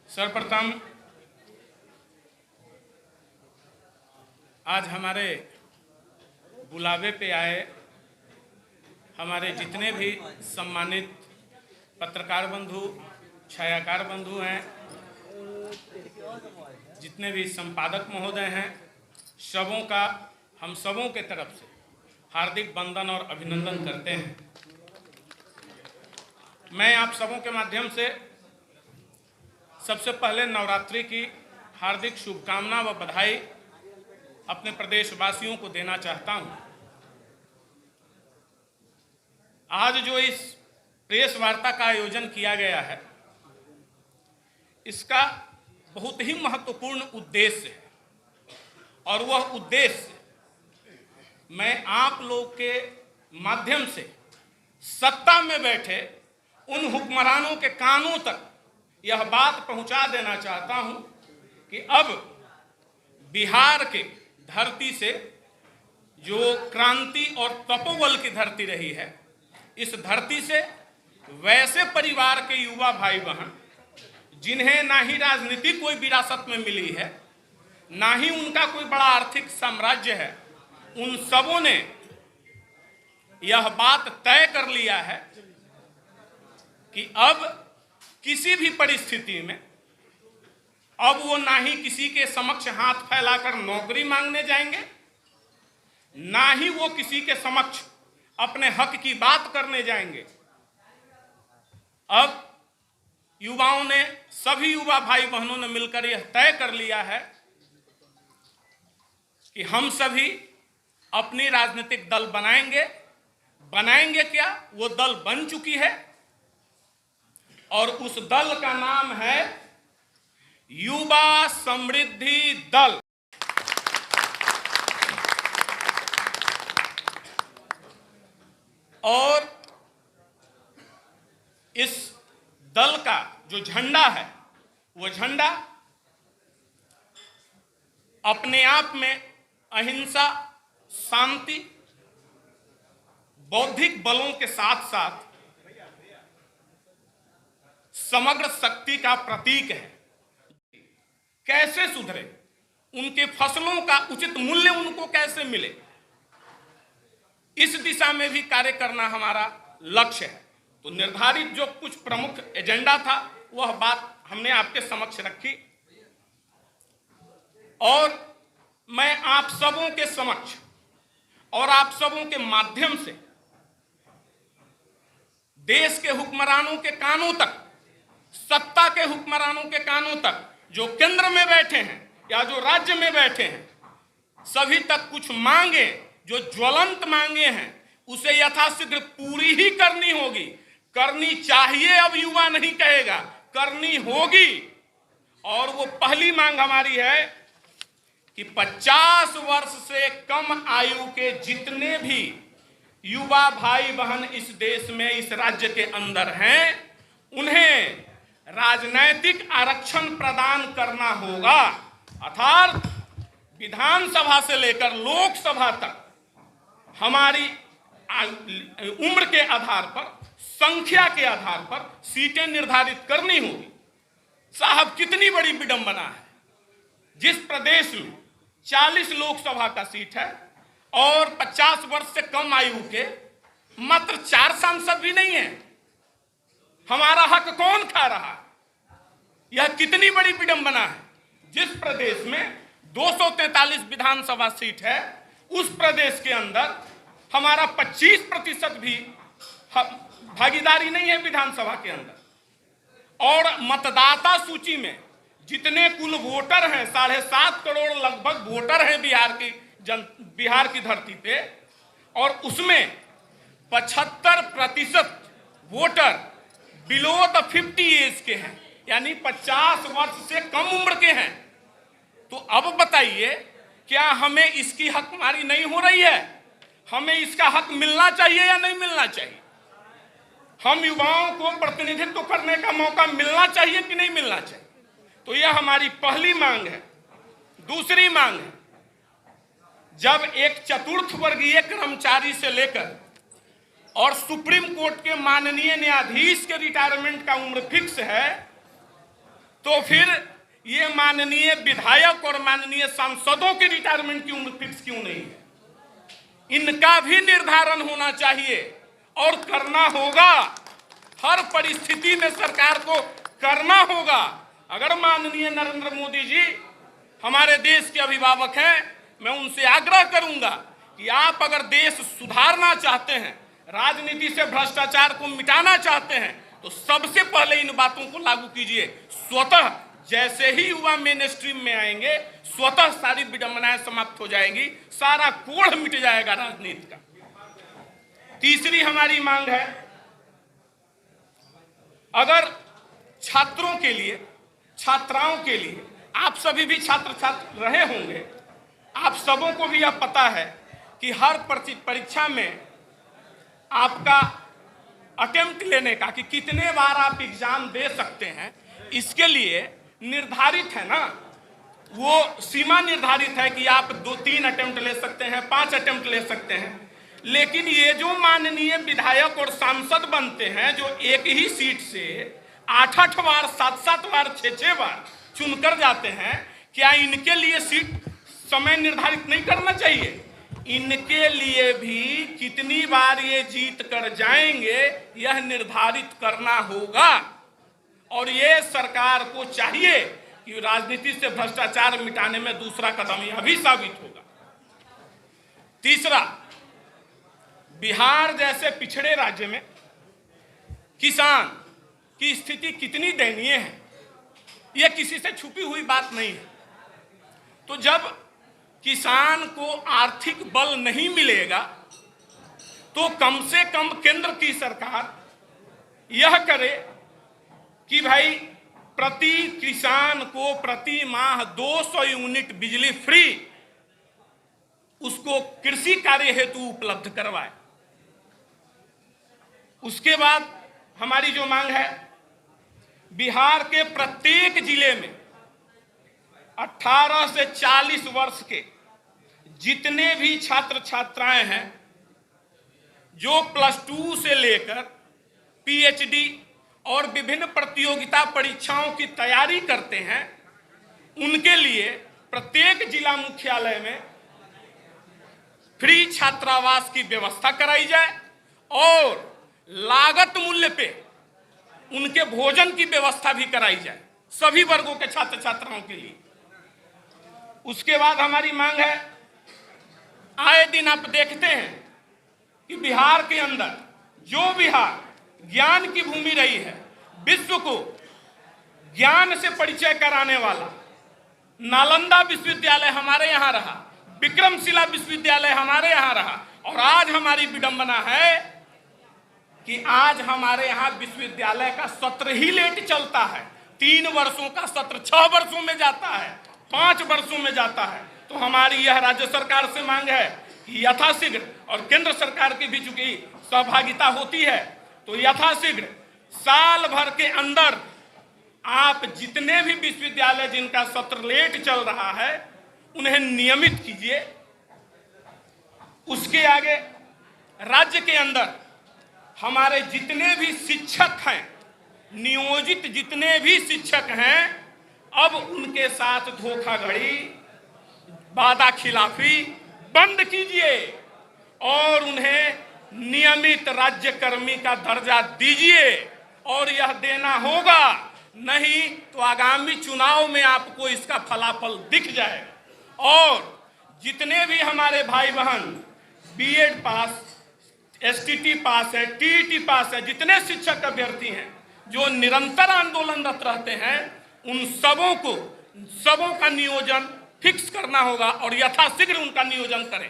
सर्वप्रथम आज हमारे बुलावे पे आए हमारे जितने भी सम्मानित पत्रकार बंधु, छायाकार बंधु हैं, जितने भी संपादक महोदय हैं, सबों का हम सबों के तरफ से हार्दिक वंदन और अभिनंदन करते हैं। मैं आप सबों के माध्यम से सबसे पहले नवरात्रि की हार्दिक शुभकामना व बधाई अपने प्रदेशवासियों को देना चाहता हूं। आज जो इस प्रेस वार्ता का आयोजन किया गया है, इसका बहुत ही महत्वपूर्ण उद्देश्य है और वह उद्देश्य मैं आप लोग के माध्यम से सत्ता में बैठे उन हुक्मरानों के कानों तक यह बात पहुंचा देना चाहता हूं कि अब बिहार के धरती से जो क्रांति और तपोबल की धरती रही है, इस धरती से वैसे परिवार के युवा भाई बहन जिन्हें ना ही राजनीतिक कोई विरासत में मिली है, ना ही उनका कोई बड़ा आर्थिक साम्राज्य है, उन सबों ने यह बात तय कर लिया है कि अब किसी भी परिस्थिति में अब वो ना ही किसी के समक्ष हाथ फैलाकर नौकरी मांगने जाएंगे, ना ही वो किसी के समक्ष अपने हक की बात करने जाएंगे। अब युवाओं ने, सभी युवा भाई बहनों ने मिलकर यह तय कर लिया है कि हम सभी अपनी राजनीतिक दल बनाएंगे क्या? वो दल बन चुकी है और उस दल का नाम है युवा समृद्धि दल। और इस दल का जो झंडा है, वो झंडा अपने आप में अहिंसा, शांति, बौद्धिक बलों के साथ साथ समग्र शक्ति का प्रतीक है। कैसे सुधरे, उनके फसलों का उचित मूल्य उनको कैसे मिले, इस दिशा में भी कार्य करना हमारा लक्ष्य है। तो निर्धारित जो कुछ प्रमुख एजेंडा था, वह बात हमने आपके समक्ष रखी और मैं आप सबों के समक्ष और आप सबों के माध्यम से देश के हुक्मरानों के कानों तक, सत्ता के हुक्मरानों के कानों तक, जो केंद्र में बैठे हैं या जो राज्य में बैठे हैं, सभी तक कुछ मांगे जो ज्वलंत मांगे हैं, उसे यथाशीघ्र पूरी ही करनी होगी। करनी चाहिए, अब युवा नहीं कहेगा, करनी होगी। और वो पहली मांग हमारी है कि 50 वर्ष से कम आयु के जितने भी युवा भाई बहन इस देश में, इस राज्य के अंदर हैं, उन्हें राजनैतिक आरक्षण प्रदान करना होगा। अर्थात विधानसभा से लेकर लोकसभा तक हमारी उम्र के आधार पर, संख्या के आधार पर सीटें निर्धारित करनी होगी। साहब, कितनी बड़ी विडंबना है, जिस प्रदेश में 40 लोकसभा का सीट है और 50 वर्ष से कम आयु के मात्र 4 सांसद भी नहीं है। हमारा हक कौन खा रहा है? यह कितनी बड़ी विडंबना है। जिस प्रदेश में 243 विधानसभा सीट है, उस प्रदेश के अंदर हमारा 25% भी भागीदारी नहीं है विधानसभा के अंदर। और मतदाता सूची में जितने कुल वोटर हैं, 7.5 करोड़ लगभग वोटर हैं बिहार की धरती पे, और उसमें 75% वोटर बिलो द 50 एज के हैं, यानी 50 वर्ष से कम उम्र के हैं। तो अब बताइए, क्या हमें इसकी हकमारी नहीं हो रही है? हमें इसका हक मिलना चाहिए या नहीं मिलना चाहिए? हम युवाओं को प्रतिनिधित्व करने का मौका मिलना चाहिए कि नहीं मिलना चाहिए? तो यह हमारी पहली मांग है। दूसरी मांग है, जब एक चतुर्थ वर्गीय कर्मचारी से लेकर और सुप्रीम कोर्ट के माननीय न्यायाधीश के रिटायरमेंट का उम्र फिक्स है, तो फिर ये माननीय विधायक और माननीय सांसदों की रिटायरमेंट की उम्र फिक्स क्यों नहीं है? इनका भी निर्धारण होना चाहिए और करना होगा। हर परिस्थिति में सरकार को करना होगा। अगर माननीय नरेंद्र मोदी जी हमारे देश के अभिभावक हैं, मैं उनसे आग्रह करूंगा कि आप अगर देश सुधारना चाहते हैं, राजनीति से भ्रष्टाचार को मिटाना चाहते हैं, तो सबसे पहले इन बातों को लागू कीजिए। स्वतः जैसे ही युवा मेन स्ट्रीम में आएंगे, स्वतः सारी विडंबनाएं समाप्त हो जाएंगी, सारा कोढ़ मिट जाएगा राजनीति का। तीसरी हमारी मांग है, अगर छात्रों के लिए, छात्राओं के लिए, आप सभी भी छात्र रहे होंगे, आप सबों को भी यह पता है कि हर परीक्षा में आपका अटेम्प्ट लेने का, कि कितने बार आप एग्जाम दे सकते हैं, इसके लिए निर्धारित है ना, वो सीमा निर्धारित है कि आप 2-3 अटेम्प्ट ले सकते हैं, 5 अटेम्प्ट ले सकते हैं। लेकिन ये जो माननीय विधायक और सांसद बनते हैं, जो एक ही सीट से 8-8 बार, 7-7 बार, 6-6 बार चुनकर जाते हैं, क्या इनके लिए सीट समय निर्धारित नहीं करना चाहिए? इनके लिए भी कितनी बार ये जीत कर जाएंगे, यह निर्धारित करना होगा। और ये सरकार को चाहिए कि राजनीति से भ्रष्टाचार मिटाने में दूसरा कदम यह भी साबित होगा। तीसरा, बिहार जैसे पिछड़े राज्य में किसान की स्थिति कितनी दयनीय है, यह किसी से छुपी हुई बात नहीं है। तो जब किसान को आर्थिक बल नहीं मिलेगा, तो कम से कम केंद्र की सरकार यह करे कि भाई प्रति किसान को प्रति माह 200 यूनिट बिजली फ्री उसको कृषि कार्य हेतु उपलब्ध करवाए। उसके बाद हमारी जो मांग है, बिहार के प्रत्येक जिले में 18 से 40 वर्ष के जितने भी छात्र छात्राएं हैं, जो +2 से लेकर PhD और विभिन्न प्रतियोगिता परीक्षाओं की तैयारी करते हैं, उनके लिए प्रत्येक जिला मुख्यालय में फ्री छात्रावास की व्यवस्था कराई जाए और लागत मूल्य पे उनके भोजन की व्यवस्था भी कराई जाए सभी वर्गों के छात्र छात्राओं के लिए। उसके बाद हमारी मांग है, आए दिन आप देखते हैं कि बिहार के अंदर जो बिहार ज्ञान की भूमि रही है, विश्व को ज्ञान से परिचय कराने वाला नालंदा विश्वविद्यालय हमारे यहाँ रहा, विक्रमशिला विश्वविद्यालय हमारे यहाँ रहा, और आज हमारी विडंबना है कि आज हमारे यहाँ विश्वविद्यालय का सत्र ही लेट चलता है। 3 वर्षों का सत्र 6 वर्षों में जाता है, 5 वर्षों में जाता है। तो हमारी यह राज्य सरकार से मांग है कि यथाशीघ्र, और केंद्र सरकार की भी चूंकि सहभागिता होती है, तो यथाशीघ्र साल भर के अंदर आप जितने भी विश्वविद्यालय जिनका सत्र लेट चल रहा है उन्हें नियमित कीजिए। उसके आगे राज्य के अंदर हमारे जितने भी शिक्षक हैं, नियोजित जितने भी शिक्षक हैं, अब उनके साथ धोखाधड़ी, वादा खिलाफी बंद कीजिए और उन्हें नियमित राज्यकर्मी का दर्जा दीजिए। और यह देना होगा, नहीं तो आगामी चुनाव में आपको इसका फलाफल दिख जाएगा। और जितने भी हमारे भाई बहन B.Ed पास, STT पास है, TET पास है, जितने शिक्षक अभ्यर्थी हैं जो निरंतर आंदोलनरत रहते हैं, उन सबों का नियोजन फिक्स करना होगा और यथाशीघ्र उनका नियोजन करें।